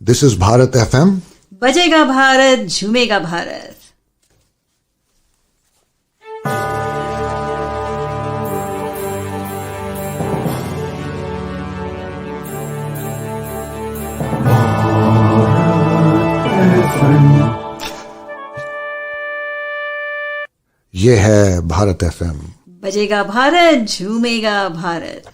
This is Bharat FM. बजेगा भारत झूमेगा भारत. ये है भारत FM. बजेगा Bharat झूमेगा Bharat.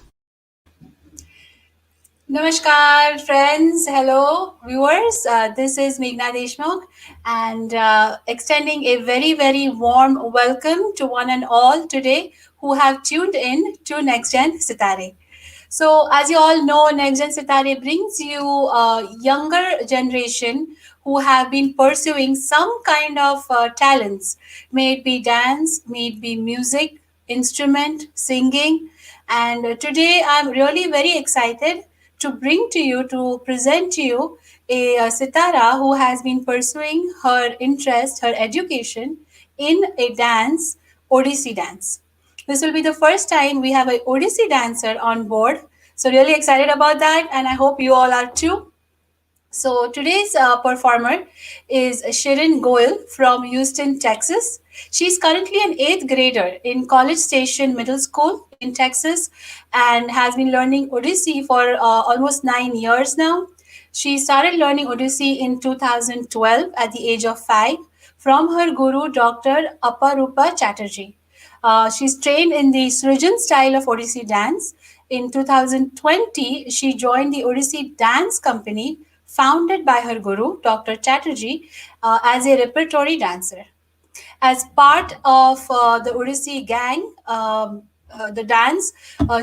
Namaskar, friends. Hello, viewers. This is Meghna Deshmukh, and extending a very, very warm welcome to one and all today who have tuned in to NextGen Sitare. So, as you all know, NextGen Sitare brings you a younger generation who have been pursuing some kind of talents, may it be dance, may it be music, instrument, singing. And today I'm really very excited to bring to you, to present to you a Sitara who has been pursuing her interest, her education in a dance, Odissi dance. This will be the first time we have an Odissi dancer on board. So really excited about that, and I hope you all are too. So today's performer is Shirin Gohil from Houston, Texas. She's currently an 8th grader in College Station Middle School in Texas and has been learning Odissi for almost 9 years now. She started learning Odissi in 2012 at the age of 5 from her guru, Dr. Aparupa Chatterjee. She's trained in the Srijan style of Odissi dance. In 2020, she joined the Odissi Dance Company founded by her guru, Dr. Chatterjee, as a repertory dancer. As part of the Odissi gang, the dance,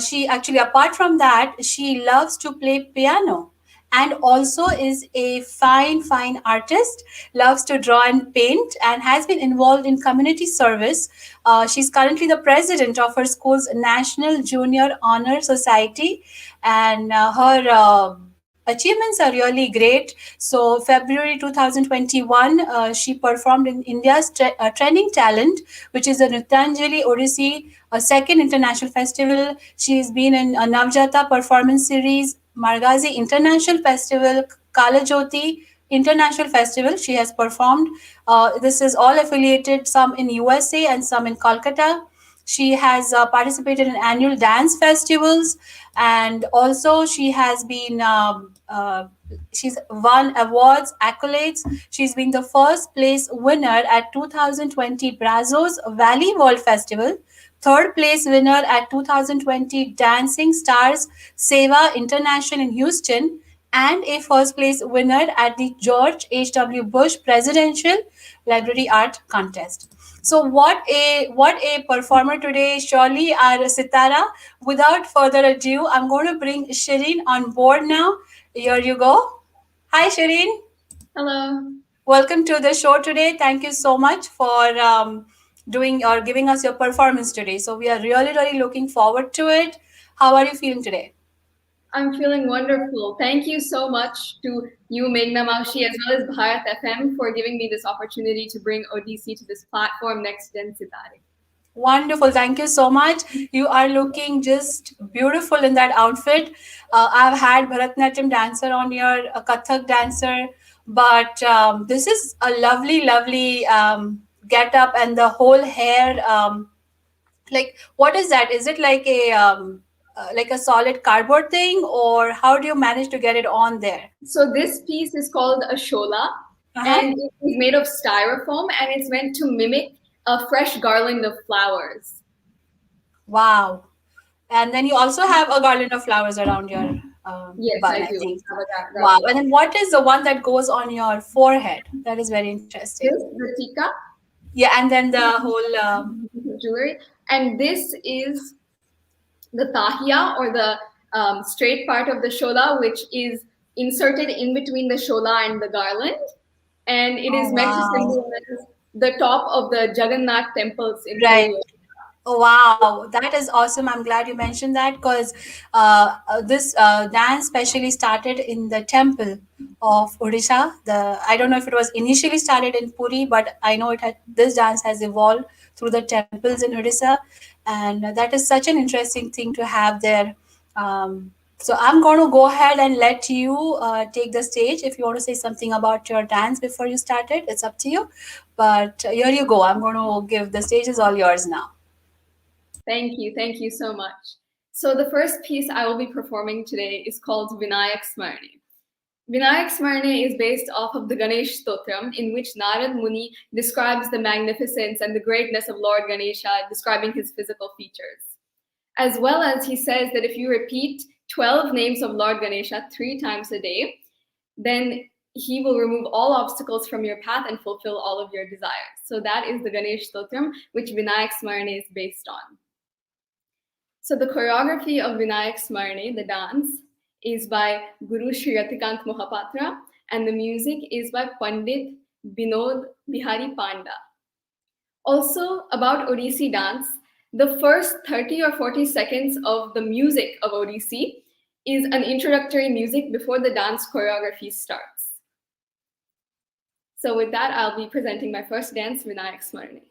she actually, apart from that, she loves to play piano and also is a fine artist, loves to draw and paint, and has been involved in community service. She's currently the president of her school's National Junior Honor Society, and her achievements are really great. So February 2021, she performed in India's Trending Talent, which is a Nrityanjali Odissi, a second international festival. She's been in a Navjata performance series, Margazi International Festival, Kalajoti International Festival. She has performed. This is all affiliated, some in USA and some in Kolkata. She has participated in annual dance festivals, and also she has been she's won awards, accolades. She's been the first place winner at 2020 Brazos Valley World Festival, third place winner at 2020 Dancing Stars Seva International in Houston, and a first place winner at the George H.W. Bush Presidential Library Art Contest. So what a performer today, surely our Sitara. Without further ado, I'm going to bring Shirin on board now. Here you go. Hi, Shirin. Hello. Welcome to the show today. Thank you so much for doing or giving us your performance today. So we are really looking forward to it. How are you feeling today? I'm feeling wonderful. Thank you so much to you, Meghna Maushi, as well as Bharat FM for giving me this opportunity to bring Odissi to this platform, NextGen Sitare. Wonderful. Thank you so much. You are looking just beautiful in that outfit. I've had Bharatanatyam dancer on here, a Kathak dancer, but this is a lovely get up, and the whole hair. Like, what is that? Is it like a solid cardboard thing, or how do you manage to get it on there? So this piece is called a shola, and it is made of styrofoam, and it's meant to mimic a fresh garland of flowers. Wow. And then you also have a garland of flowers around your yes, bun, I do. think. Wow. And then what is the one that goes on your forehead? That is very interesting. This, the tika. Yeah, and then the whole jewelry. And this is the tahiya, or the straight part of the shola, which is inserted in between the shola and the garland. And it is meant to symbolize the top of the Jagannath temples in right. India. Oh, wow, that is awesome. I'm glad you mentioned that, because this dance specially started in the temple of Odisha. I don't know if it was initially started in Puri, but I know this dance has evolved through the temples in Odisha, and that is such an interesting thing to have there. So I'm going to go ahead and let you take the stage. If you want to say something about your dance before you started, it's up to you. But here you go. I'm going to give the stage is all yours now. Thank you so much. So the first piece I will be performing today is called Vinayak Smarne. Vinayak Smarne is based off of the Ganesh Stotram, in which Narad Muni describes the magnificence and the greatness of Lord Ganesha, describing his physical features. As well as he says that if you repeat 12 names of Lord Ganesha 3 times a day, then he will remove all obstacles from your path and fulfill all of your desires. So that is the Ganesh Stotram, which Vinayak Smarne is based on. So the choreography of Vinayak Smarne, the dance, is by Guru Shri Ratikant Mohapatra, and the music is by Pandit Binod Bihari Panda. Also, about Odissi dance, the first 30 or 40 seconds of the music of Odissi is an introductory music before the dance choreography starts. So with that, I'll be presenting my first dance, Vinayak Smarne.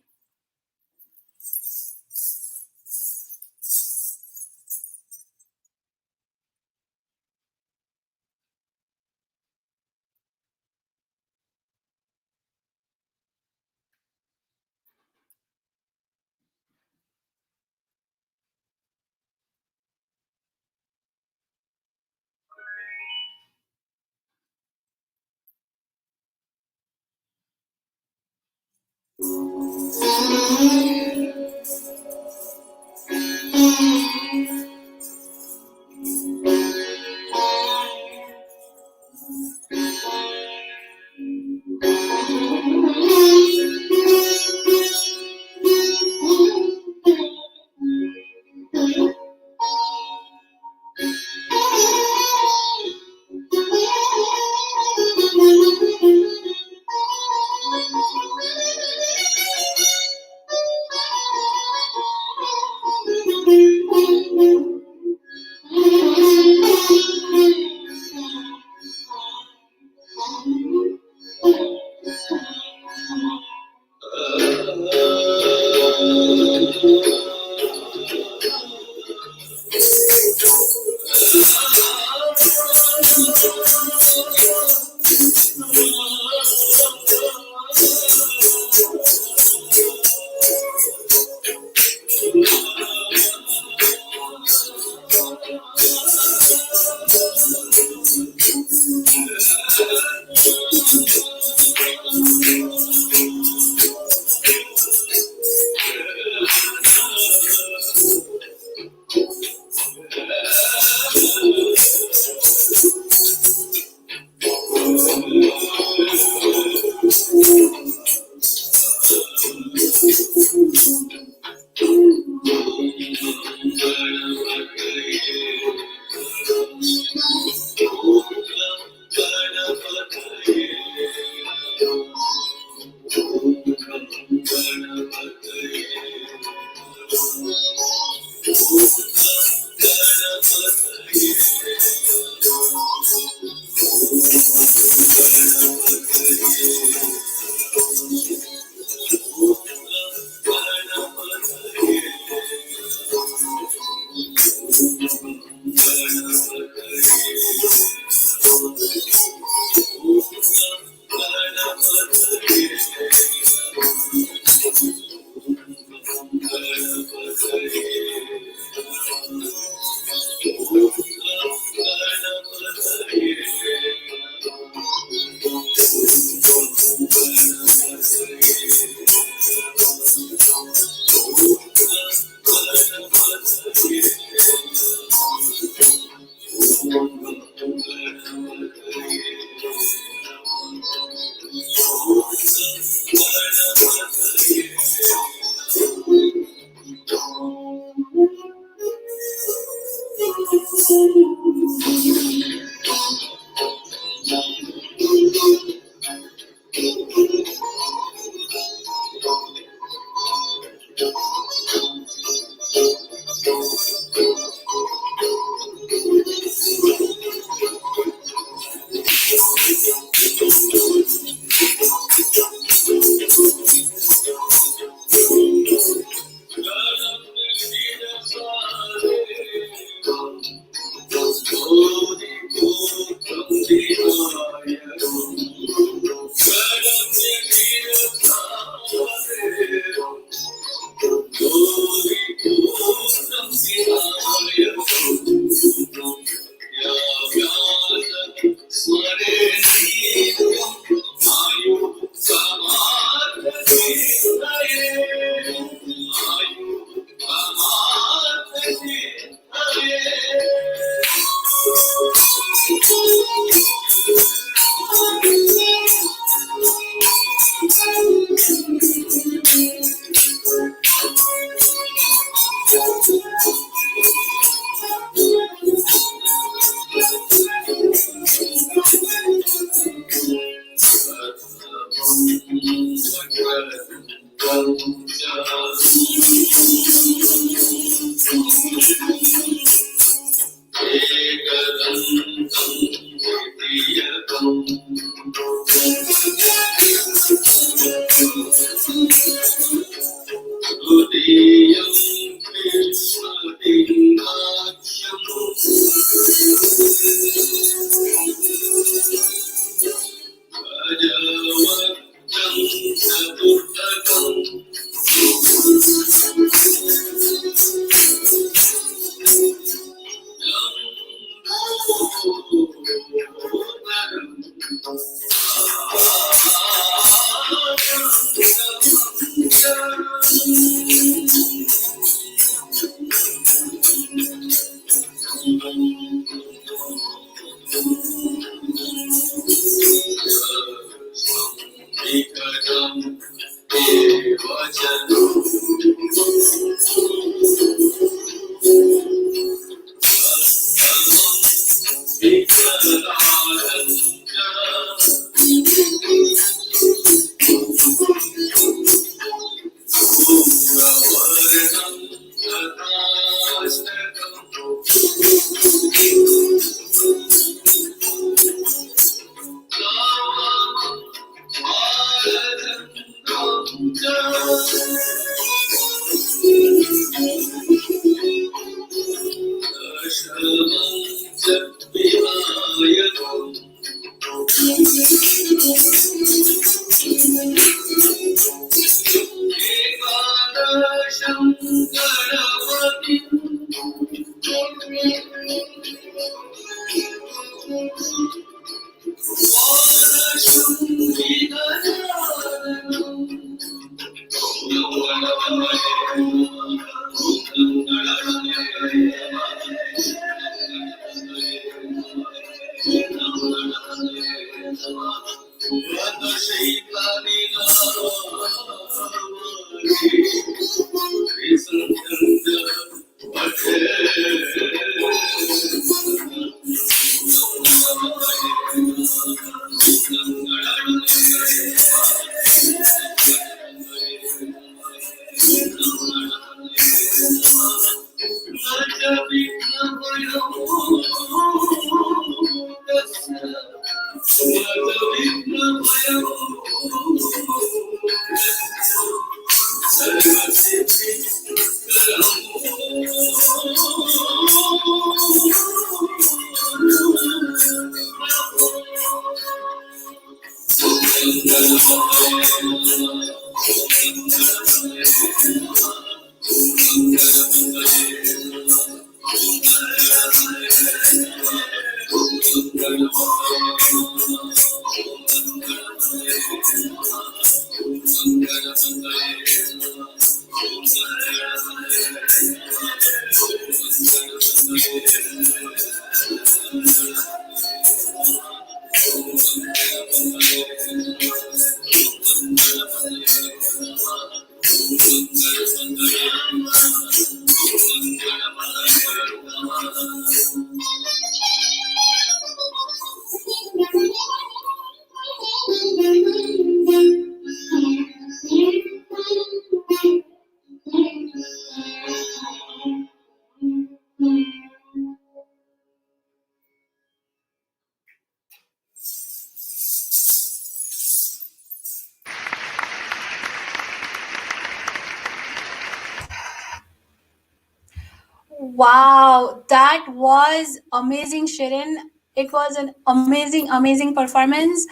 Wow, that was amazing, Shirin. It was an amazing, amazing performance.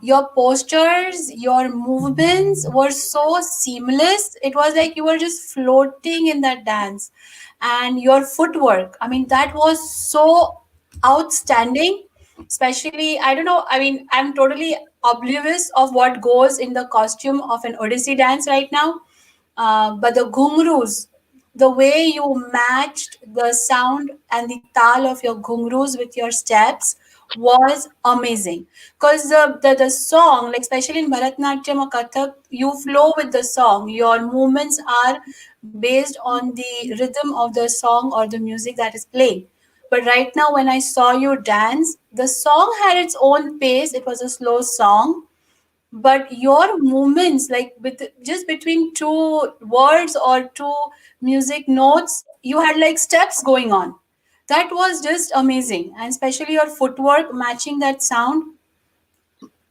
Your postures, your movements were so seamless. It was like you were just floating in that dance. And your footwork, I mean, that was so outstanding. Especially, I don't know, I mean, I'm totally oblivious of what goes in the costume of an Odissi dance right now. But the ghungroos, the way you matched the sound and the tal of your ghungroos with your steps was amazing. Because the song, like especially in Bharatnatyam or Kathak, you flow with the song. Your movements are based on the rhythm of the song or the music that is playing. But right now, when I saw you dance, the song had its own pace. It was a slow song, but your movements, like with just between two words or two music notes, you had like steps going on. That was just amazing, and especially your footwork matching that sound,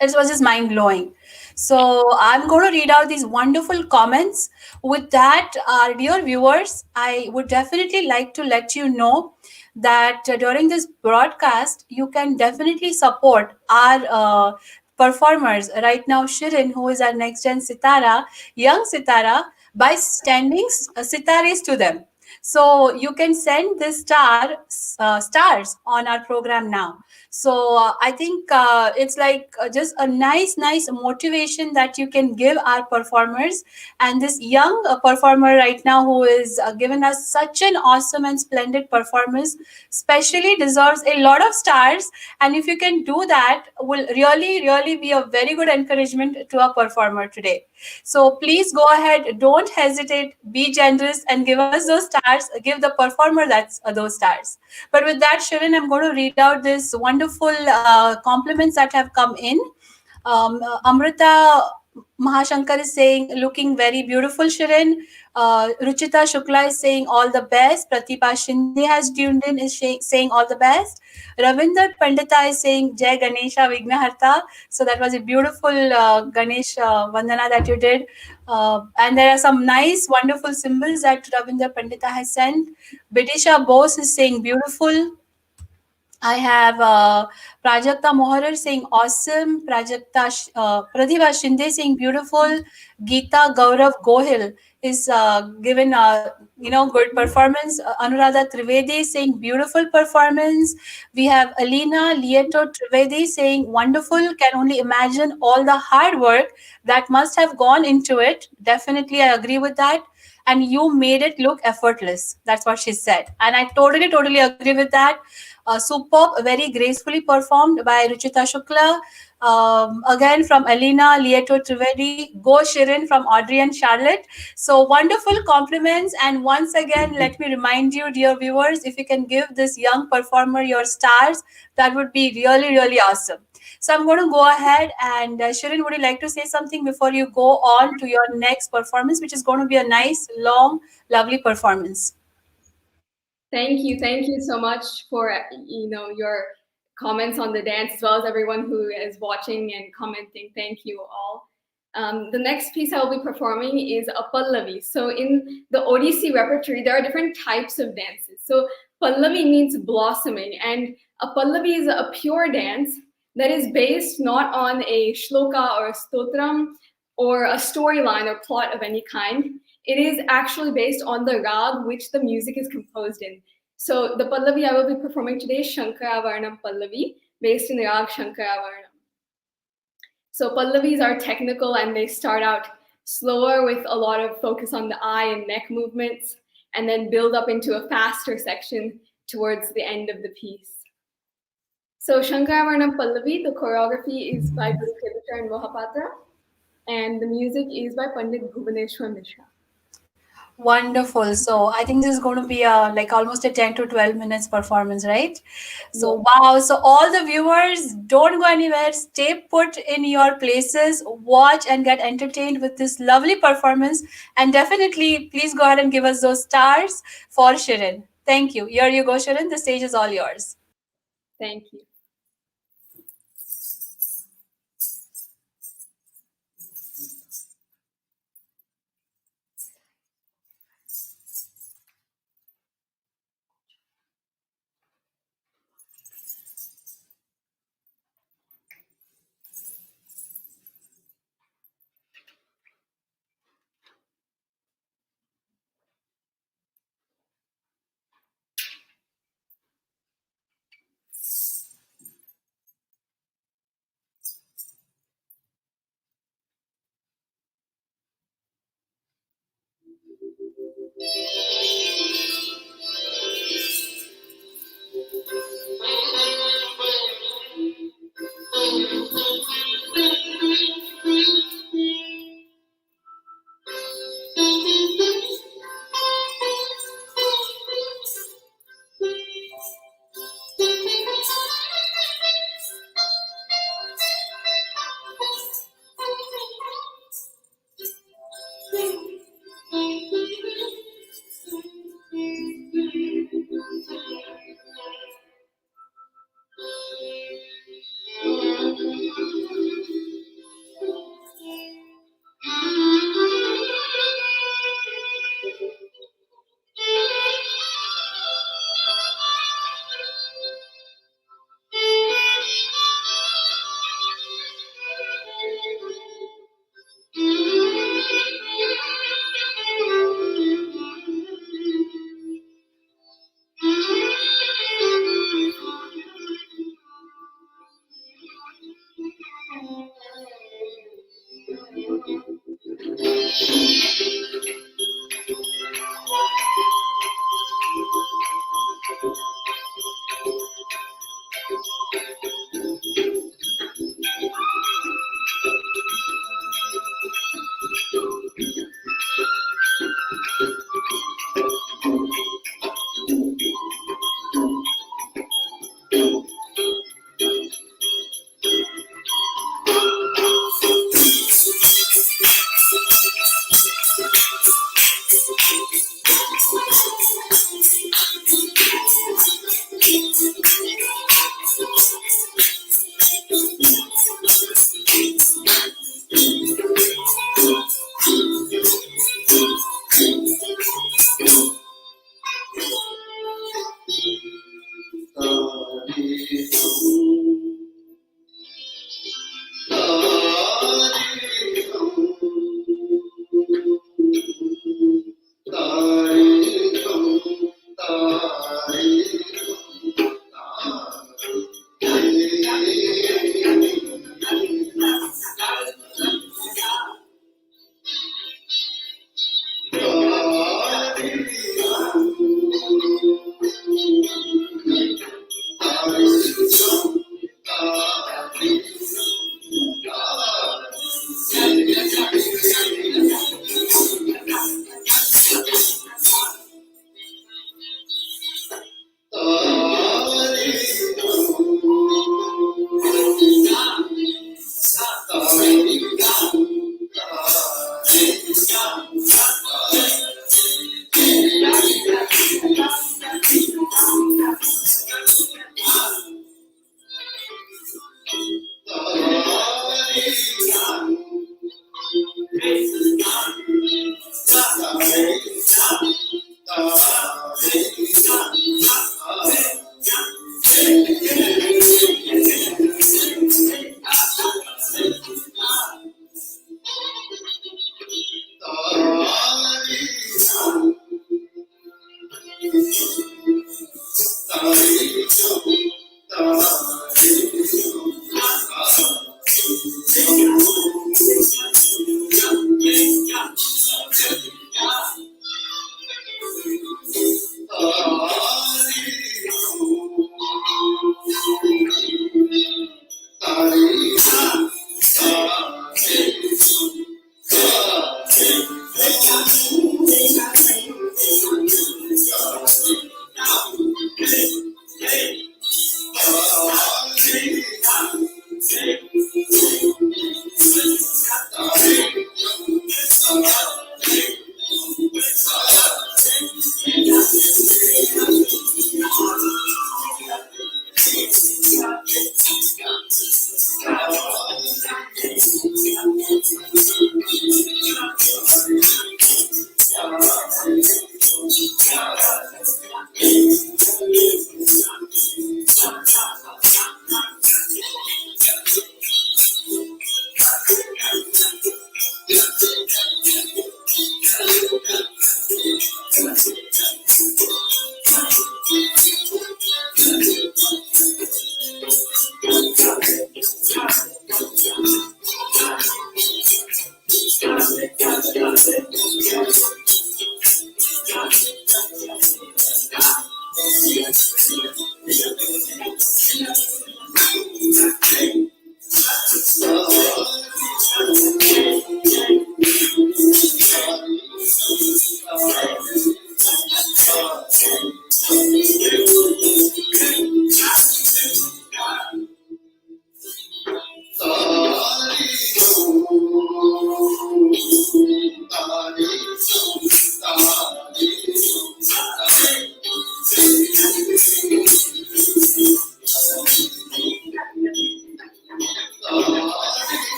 it was just mind blowing. So I'm going to read out these wonderful comments. With that, our dear viewers, I would definitely like to let you know that during this broadcast, you can definitely support our performers. Right now, Shirin, who is our next gen Sitara, young Sitara, by sending sitares to them. So you can send this stars on our program now. So I think it's like just a nice motivation that you can give our performers. And this young performer right now who is given us such an awesome and splendid performance, especially deserves a lot of stars. And if you can do that, will really be a very good encouragement to a performer today. So please go ahead, don't hesitate, be generous, and give us those stars. Give the performer those stars. But with that, Shirin, I'm going to read out this wonderful compliments that have come in. Amrita Mahashankar is saying, looking very beautiful, Shirin. Ruchita Shukla is saying, all the best. Pratibha Shinde has tuned in, is saying, all the best. Ravinder Pandita is saying, Jai Ganesha Vignaharta. So that was a beautiful Ganesh Vandana that you did. And there are some nice, wonderful symbols that Ravinder Pandita has sent. Bidisha Bose is saying, beautiful. I have Prajakta Moharar saying awesome, Pradhiva Shinde saying beautiful, Geeta Gaurav Gohil is given good performance. Anuradha Trivedi saying beautiful performance. We have Alina Lieto Trivedi saying wonderful. Can only imagine all the hard work that must have gone into it. Definitely, I agree with that. And you made it look effortless. That's what she said, and I totally agree with that. Superb, very gracefully performed by Ruchita Shukla. Again from Alina Lieto Trivedi, Go Shirin from Audrey and Charlotte. So wonderful compliments. And once again, let me remind you, dear viewers, if you can give this young performer your stars, that would be really awesome. So I'm going to go ahead and Shirin, would you like to say something before you go on to your next performance, which is going to be a nice, long, lovely performance? Thank you so much for your comments on the dance, as well as everyone who is watching and commenting. Thank you all. The next piece I will be performing is a pallavi. So in the Odissi repertory, there are different types of dances. So pallavi means blossoming, and a pallavi is a pure dance that is based not on a shloka or a stotram or a storyline or plot of any kind. It is actually based on the rag which the music is composed in. So the pallavi I will be performing today is Shankaravarnam pallavi, based in rag Shankaravarnam. So pallavis are technical and they start out slower with a lot of focus on the eye and neck movements, and then build up into a faster section towards the end of the piece. So Shankaravarnam pallavi, the choreography is by Guru Kevitra and Mohapatra, and the music is by Pandit Bhuvaneshwar Mishra. Wonderful. So I think this is going to be like almost a 10 to 12 minutes performance, right? So wow. So all the viewers, don't go anywhere. Stay put in your places, watch and get entertained with this lovely performance. And definitely, please go ahead and give us those stars for Shirin. Thank you. Here you go, Shirin. The stage is all yours. Thank you.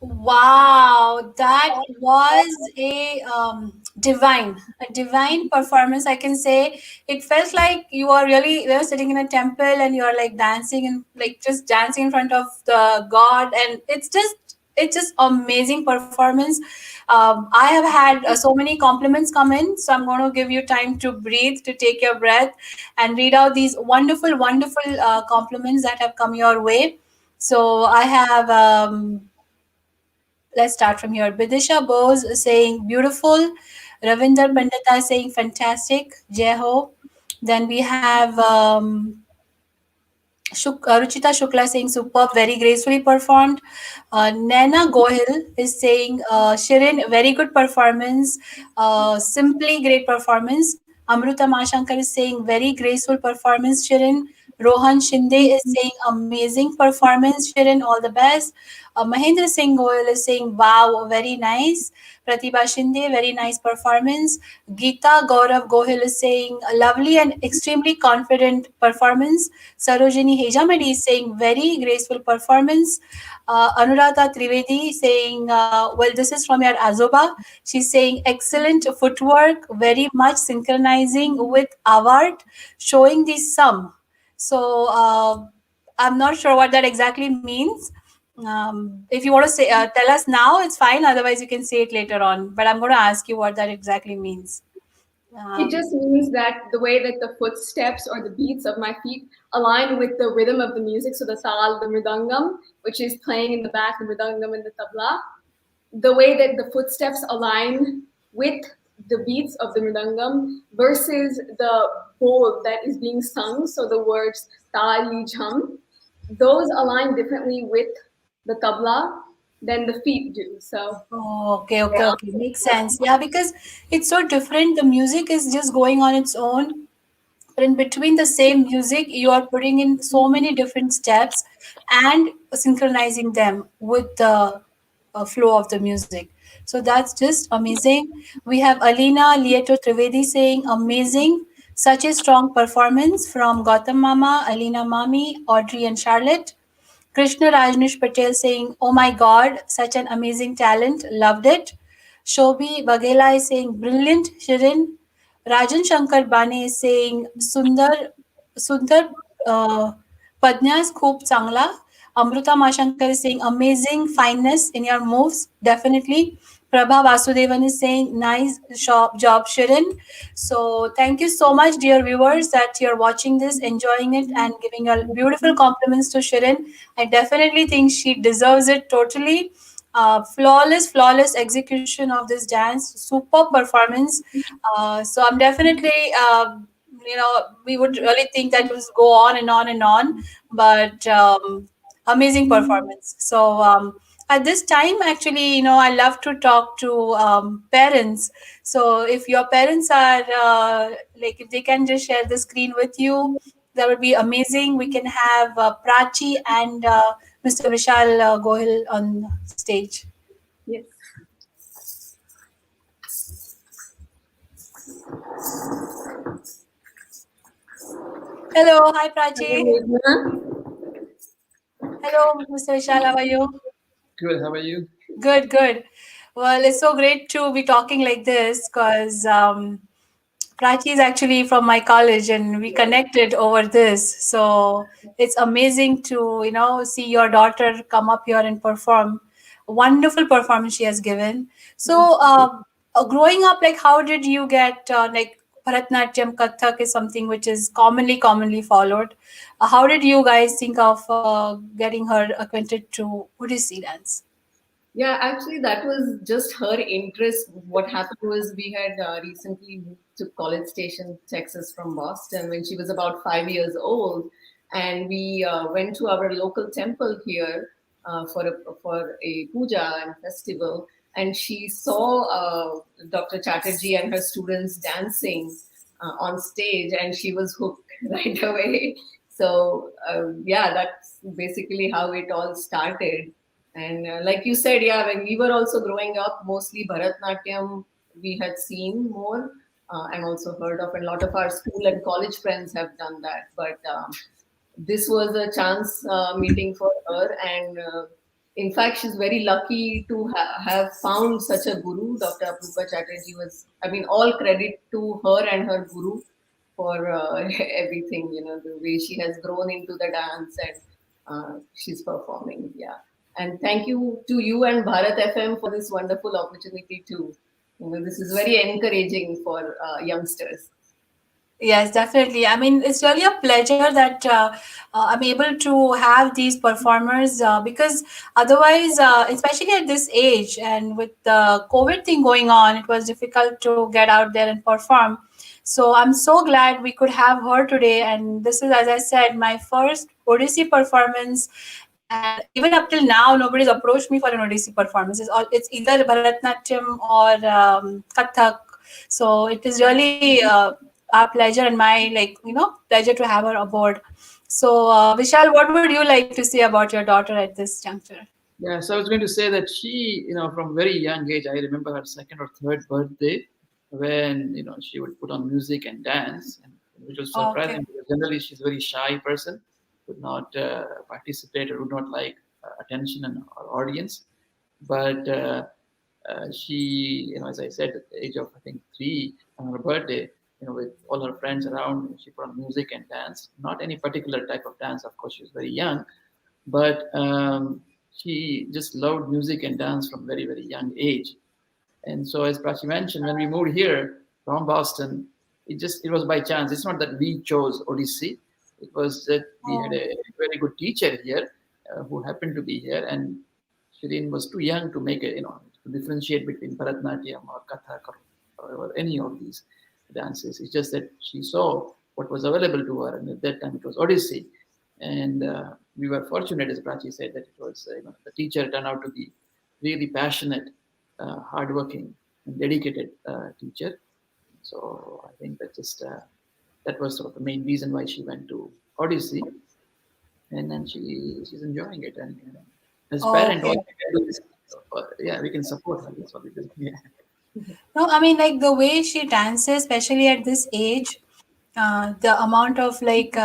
Wow, that was a divine performance. I can say it felt like you are really, sitting in a temple and you are like dancing and like just dancing in front of the God, and it's just amazing performance. I have had so many compliments come in, so I'm going to give you time to breathe, to take your breath, and read out these wonderful, wonderful compliments that have come your way. So I have. Let's start from here. Bidisha Bose is saying beautiful. Ravinder Pandita is saying fantastic. Jeho. Then we have Ruchita Shukla saying superb, very gracefully performed. Naina Gohil is saying Shirin, very good performance, simply great performance. Amruta Mashankar is saying very graceful performance, Shirin. Rohan Shinde is saying amazing performance, Shirin, all the best. Mahendra Singh Goyal is saying wow, very nice. Pratibha Shinde, very nice performance. Geeta Gaurav Gohil is saying a lovely and extremely confident performance. Sarojini Hejamadi is saying very graceful performance. Anuradha Trivedi saying, well, this is from your Azoba. She's saying excellent footwork, very much synchronizing with Award, showing the sum. So I'm not sure what that exactly means. If you want to say, tell us now, it's fine. Otherwise, you can say it later on. But I'm going to ask you what that exactly means. It just means that the way that the footsteps or the beats of my feet align with the rhythm of the music, so the tal, the mridangam, which is playing in the back, the mridangam and the tabla, the way that the footsteps align with the beats of the mridangam versus the bowl that is being sung, so the words tali jham, those align differently with the tabla than the feet do. So Oh, okay. Makes sense. Yeah, because it's so different. The music is just going on its own. But in between the same music, you are putting in so many different steps and synchronizing them with the flow of the music. So that's just amazing. We have Alina Lieto Trivedi saying amazing. Such a strong performance from Gautam Mama, Alina Mami, Audrey, and Charlotte. Krishna Rajnish Patel saying, oh my God, such an amazing talent, loved it. Shobhi Bagela is saying, brilliant, Shirin. Rajan Shankar Bane is saying, Sundar Padnyas Khub Changla. Amruta Mashankar is saying, amazing fineness in your moves, definitely. Prabha Vasudevan is saying, nice job, Shirin. So, thank you so much, dear viewers, that you're watching this, enjoying it, and giving your beautiful compliments to Shirin. I definitely think she deserves it totally. Flawless execution of this dance, superb performance. So, I'm definitely. We would really think that it would go on and on and on, but amazing performance. So at this time, actually, I love to talk to parents. So if your parents are like, if they can just share the screen with you, that would be amazing. We can have Prachi and Mr. Vishal Gohil on stage. yes. Hello, hi Prachi. Meghna. Hello, Mr. Vishal. How are you? Good. How are you? Good, good. Well, it's so great to be talking like this because Prachi is actually from my college and we connected over this. So it's amazing to, see your daughter come up here and perform. Wonderful performance she has given. So growing up, like how did you get like Bharatnatyam Kathak is something which is commonly followed. How did you guys think of getting her acquainted to Odissi dance? Yeah, actually, that was just her interest. What happened was we had recently moved to College Station, Texas from Boston when she was about 5 years old. And we went to our local temple here for a puja and festival. And she saw Dr. Chatterjee and her students dancing on stage, and she was hooked right away. So, yeah, that's basically how it all started. And like you said, yeah, when we were also growing up, mostly Bharatnatyam we had seen more and also heard of, and a lot of our school and college friends have done that. But this was a chance meeting for her, and in fact, she's very lucky to have found such a guru. Dr. Aprupa Chatterjee was, I mean, all credit to her and her guru for everything, the way she has grown into the dance and she's performing. Yeah. And thank you to you and Bharat FM for this wonderful opportunity too. This is very encouraging for youngsters. Yes, definitely. I mean, it's really a pleasure that I'm able to have these performers because otherwise, especially at this age and with the COVID thing going on, it was difficult to get out there and perform. So I'm so glad we could have her today. And this is, as I said, my first Odissi performance. And even up till now, nobody's approached me for an Odissi performance. It's either Bharatnatyam or Kathak. So it is really our pleasure and my pleasure to have her aboard. So Vishal, what would you like to say about your daughter at this juncture? Yeah, so I was going to say that she, from very young age, I remember her second or third birthday when, she would put on music and dance, and which was Okay. surprising because generally she's a very shy person, would not participate or would not like attention and our audience. But she, as I said, at the age of, I think, 3 on her birthday, with all her friends around, she put on music and dance. Not any particular type of dance, of course, she was very young, but she just loved music and dance from very, very young age. And so, as Prachi mentioned, when we moved here from Boston, it was by chance. It's not that we chose Odissi. It was that we had a very good teacher here who happened to be here, and Shirin was too young to make it, to differentiate between Bharatnatyam or Kathak or any of these dances. It's just that she saw what was available to her, and at that time it was Odissi. And we were fortunate, as Prachi said, that it was the teacher turned out to be really passionate, hardworking, and dedicated teacher. So I think that was sort of the main reason why she went to Odyssey, and then she's enjoying it. And as parent, all Okay. we can do is, yeah, we can support her. That's what we do. Yeah. No, I mean, like the way she dances, especially at this age, the amount of like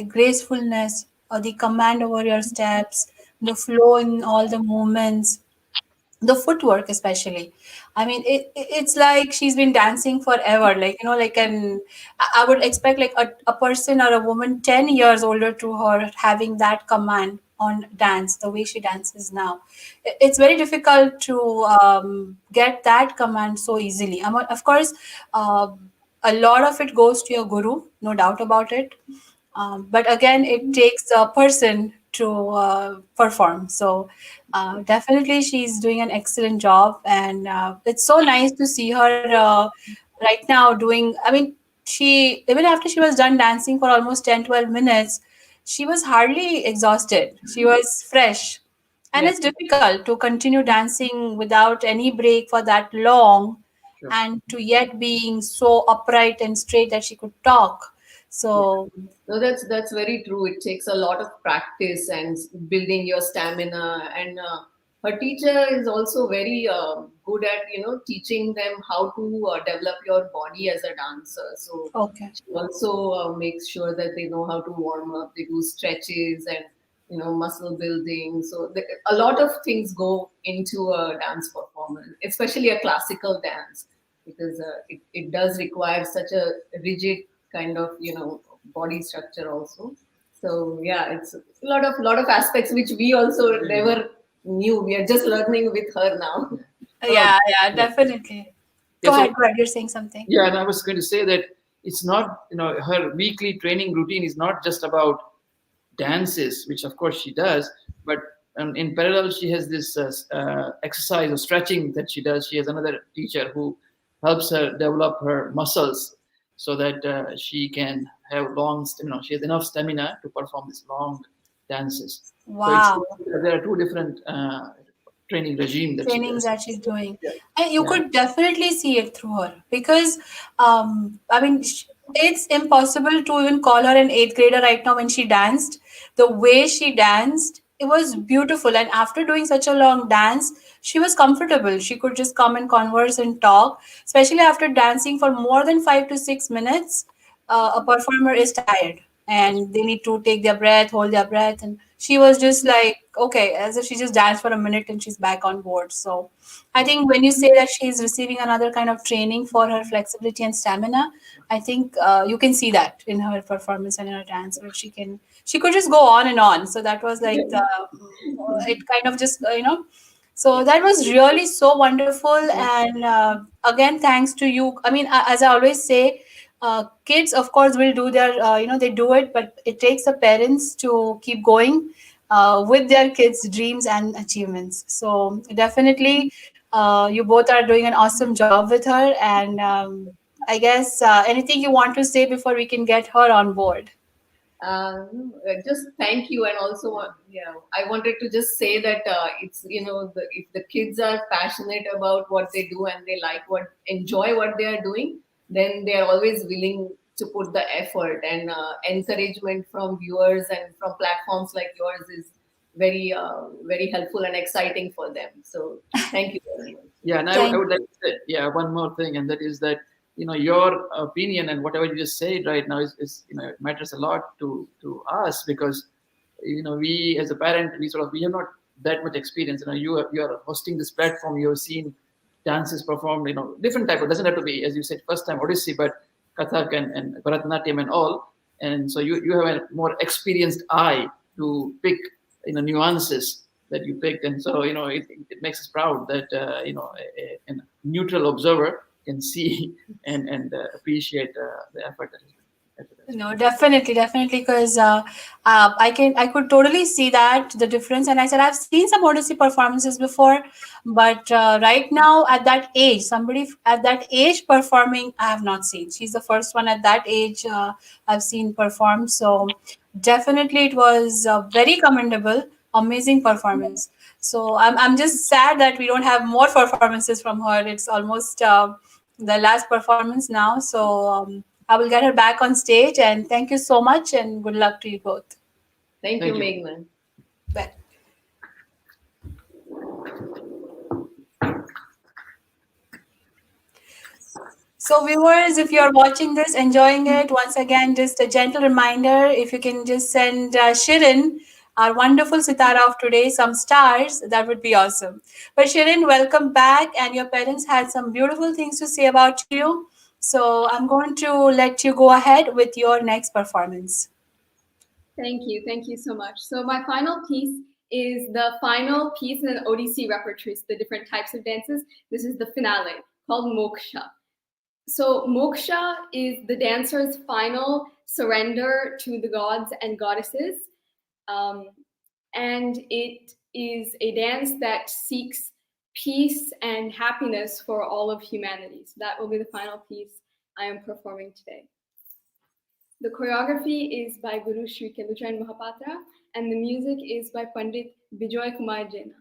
gracefulness or the command over your steps, the flow in all the movements, the footwork especially. I mean, it's like she's been dancing forever. Like like I would expect like a person or a woman 10 years older to her having that command on dance the way she dances now. It's very difficult to get that command so easily. Of course, uh, a lot of it goes to your guru, no doubt about it. But again, it takes a person to perform. So definitely, she's doing an excellent job, and it's so nice to see her right now doing. I mean, she even after she was done dancing for almost 10-12 minutes, she was hardly exhausted. She was fresh, and Yeah, it's difficult to continue dancing without any break for that long, sure. and to yet being so upright and straight that she could talk. Yeah. So No, that's very true. It takes a lot of practice and building your stamina. And her teacher is also very good at teaching them how to develop your body as a dancer. So okay. she also makes sure that they know how to warm up. They do stretches and muscle building. So a lot of things go into a dance performance, especially a classical dance, because it does require such a rigid kind of body structure also. So yeah, it's a lot of aspects which we also never knew. We are just learning with her now. Oh, Yeah, yeah, definitely. yeah. So Go ahead. You're saying something. yeah, and I was going to say that it's not, her weekly training routine is not just about dances, which of course she does, but in parallel, she has this exercise or stretching that she does. She has another teacher who helps her develop her muscles so that she can have long stamina. She has enough stamina to perform these long dances. So Wow. there are two different training regime that she Trainings does. that she's doing. Yeah. And you Yeah. could definitely see it through her because, I mean, it's impossible to even call her an eighth grader right now when she danced. The way she danced, it was beautiful. And after doing such a long dance, she was comfortable. She could just come and converse and talk, especially after dancing for more than 5 to 6 minutes. A performer is tired and they need to take their breath, hold their breath. And she was just like, okay, as if she just danced for a minute and she's back on board. So I think when you say that she's receiving another kind of training for her flexibility and stamina, I think you can see that in her performance and in her dance, where she could just go on and on. So that was like it kind of just, so that was really so wonderful. And again, thanks to you. I mean, as I always say, kids, of course, will do their, they do it, but it takes the parents to keep going with their kids' dreams and achievements. So definitely, you both are doing an awesome job with her. And I guess anything you want to say before we can get her on board? Just thank you, and also, I wanted to just say that it's if the kids are passionate about what they do and they enjoy what they are doing, then they are always willing to put the effort, and encouragement from viewers and from platforms like yours is very helpful and exciting for them. So thank you very much. Yeah, and I Thank would like to say, yeah, one more thing, and that is that your opinion and whatever you just said right now is it matters a lot to us because we as a parent we have not that much experience. You are hosting this platform. You have seen dances performed. Different type. It doesn't have to be, as you said, first time Odissi, but Kathak and Bharatanatyam and all. And so you have a more experienced eye to pick nuances that you picked, and so it makes us proud that a neutral observer can see and appreciate the effort that has been. No, definitely, definitely, because I could totally see that the difference. And I said I've seen some Odyssey performances before, but right now at that age, somebody at that age performing, I have not seen. She's the first one at that age I've seen perform. So definitely, it was very commendable, amazing performance. So I'm just sad that we don't have more performances from her. It's almost the last performance now. So. I will get her back on stage, and thank you so much and good luck to you both. Thank you, Thank you. Meghna. Bye. So, viewers, if you're watching this, enjoying it, once again, just a gentle reminder, if you can just send Shirin, our wonderful Sitara of today, some stars, that would be awesome. But Shirin, welcome back, and your parents had some beautiful things to say about you. So, I'm going to let you go ahead with your next performance. Thank you so much. So my final piece is the final piece in an Odissi repertoire, so the different types of dances. This is the finale called Moksha. So Moksha is the dancer's final surrender to the gods and goddesses. Um, and it is a dance that seeks peace and happiness for all of humanity. So that will be the final piece I am performing today. The choreography is by Guru Sri Keluchan Mahapatra, and the music is by Pandit Bijoy Kumar Jaina.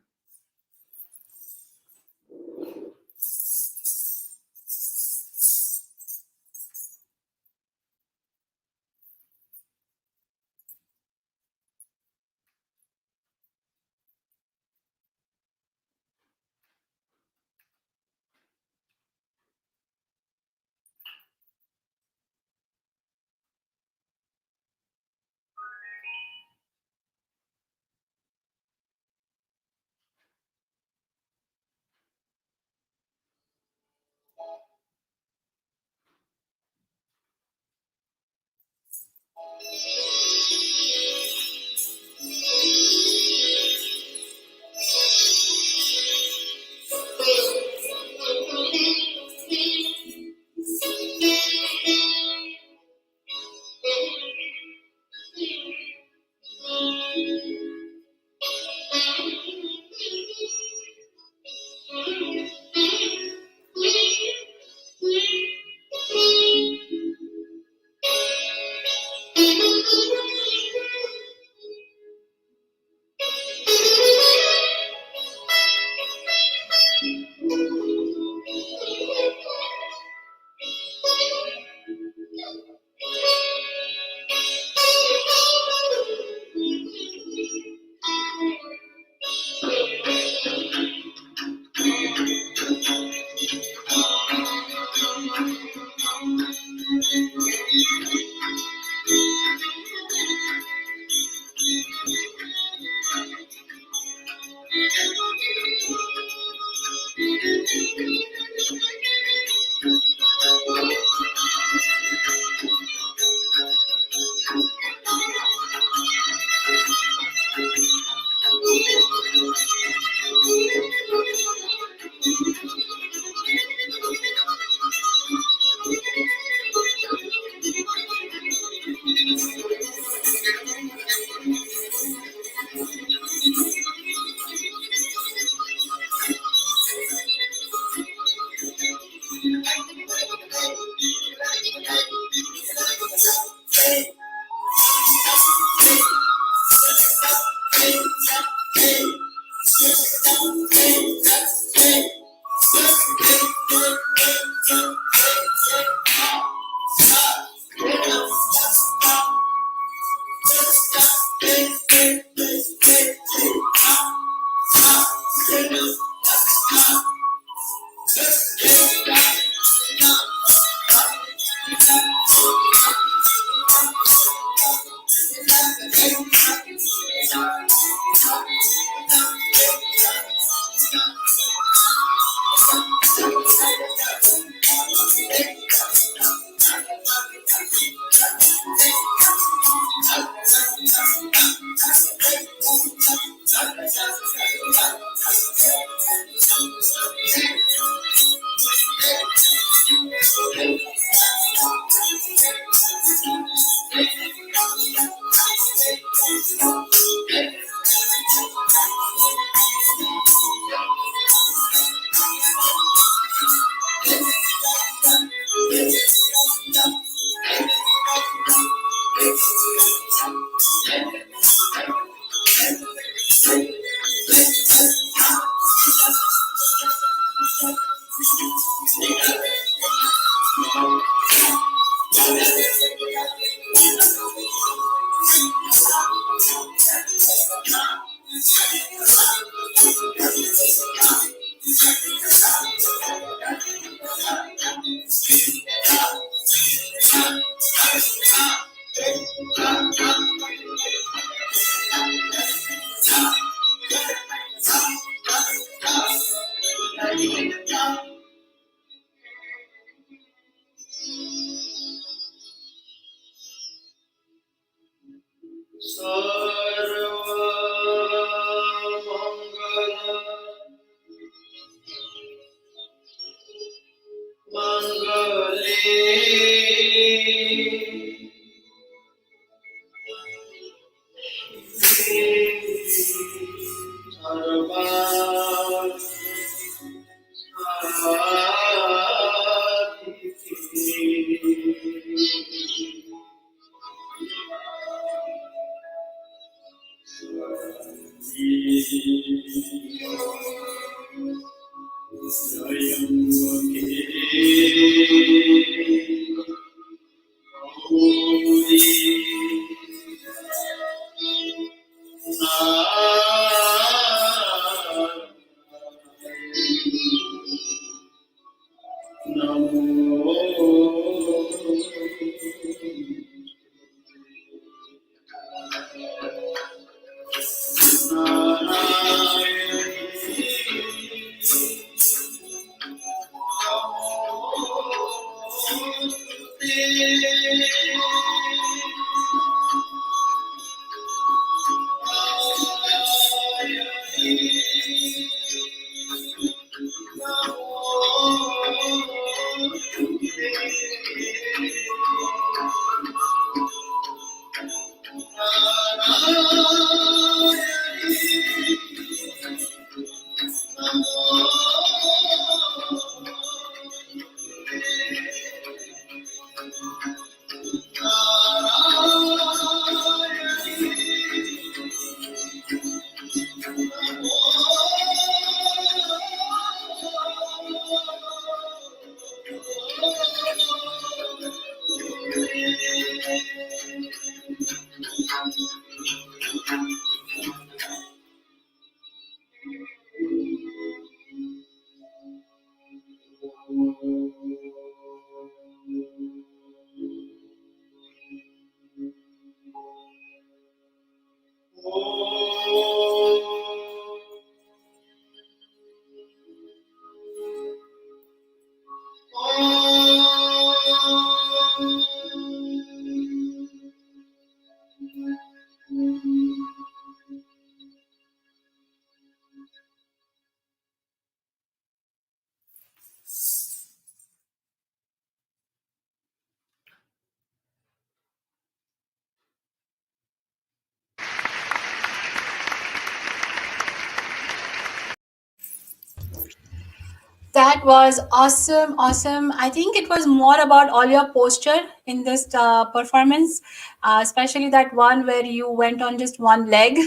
That was awesome, awesome. I think it was more about all your posture in this performance, especially that one where you went on just one leg.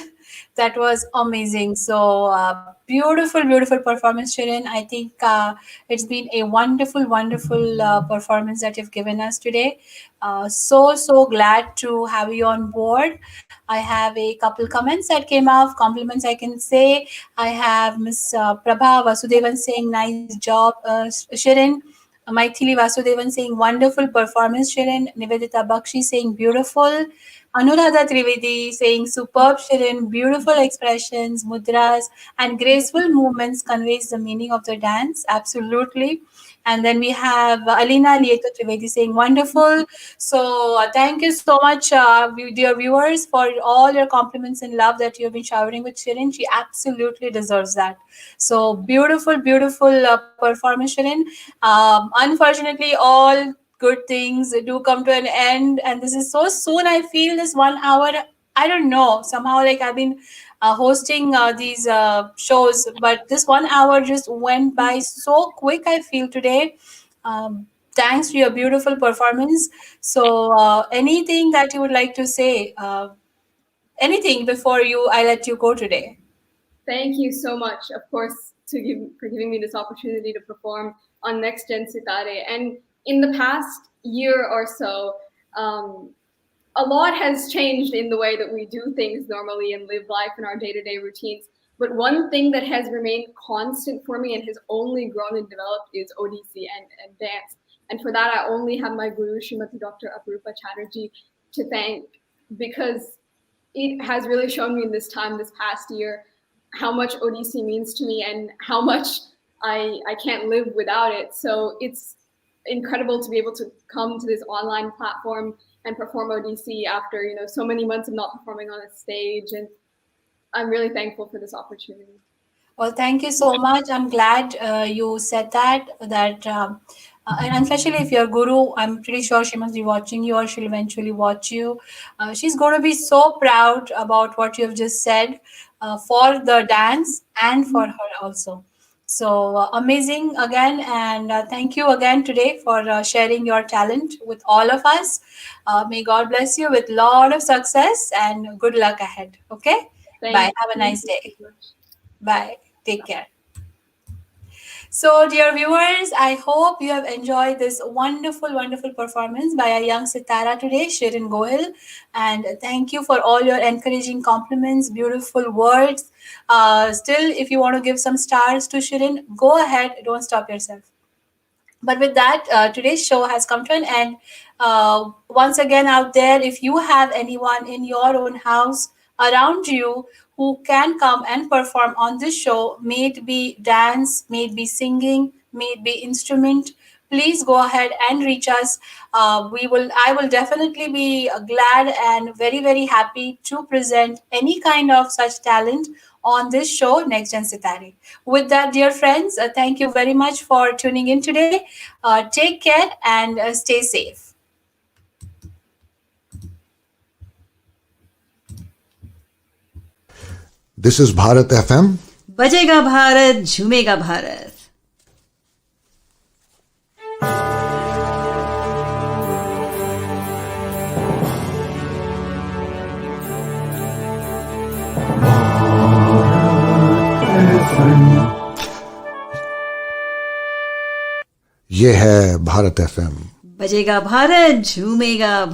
That was amazing. So beautiful, beautiful performance, Shirin. I think it's been a wonderful, wonderful performance that you've given us today. So glad to have you on board. I have a couple comments that came up, compliments I can say. I have Miss Prabha Vasudevan saying, nice job, Shirin. Maithili Vasudevan saying, wonderful performance, Shirin. Nivedita Bakshi saying, beautiful. Anuradha Trivedi saying, superb, Shirin. Beautiful expressions, mudras, and graceful movements conveys the meaning of the dance. Absolutely. And then we have Alina Lieto Trivedi saying, wonderful. So thank you so much, dear viewers, for all your compliments and love that you've been showering with Shirin. She absolutely deserves that. So beautiful, beautiful performance, Shirin. Unfortunately, all good things do come to an end, and this is so soon. I feel this 1 hour. I don't know. Somehow, like I've been hosting these shows, but this 1 hour just went by so quick. I feel today. Thanks to your beautiful performance. So, anything that you would like to say? Anything before I let you go today? Thank you so much, of course, for giving me this opportunity to perform on NextGen Sitare. And in the past year or so, a lot has changed in the way that we do things normally and live life in our day-to-day routines. But one thing that has remained constant for me and has only grown and developed is Odissi and dance. And for that, I only have my guru, Srimati Dr. Aparupa Chatterjee, to thank, because it has really shown me in this past year, how much Odissi means to me and how much I can't live without it. So it's incredible to be able to come to this online platform and perform Odissi after so many months of not performing on a stage, and I'm really thankful for this opportunity. Well, thank you so much. I'm glad you said that and especially if you're guru, I'm pretty sure she must be watching you, or she'll eventually watch you. She's going to be so proud about what you have just said, for the dance and for her also. So amazing again, and thank you again today for sharing your talent with all of us. May God bless you with lot of success and good luck ahead. Okay, bye. Have a nice day. Bye. Take care. So, dear viewers, I hope you have enjoyed this wonderful, wonderful performance by a young Sitara today, Shirin Gohil. And thank you for all your encouraging compliments, beautiful words. Still, if you want to give some stars to Shirin, go ahead. Don't stop yourself. But with that, today's show has come to an end. Once again, out there, if you have anyone in your own house around you who can come and perform on this show, may it be dance, may it be singing, may it be instrument, please go ahead and reach us. I will definitely be glad and very, very happy to present any kind of such talent on this show, Next Gen Sitare. With that, dear friends, thank you very much for tuning in today. Take care and stay safe. This is Bharat FM. बजेगा भारत झूमेगा भारत. ये है Bharat FM. बजेगा भारत झूमेगा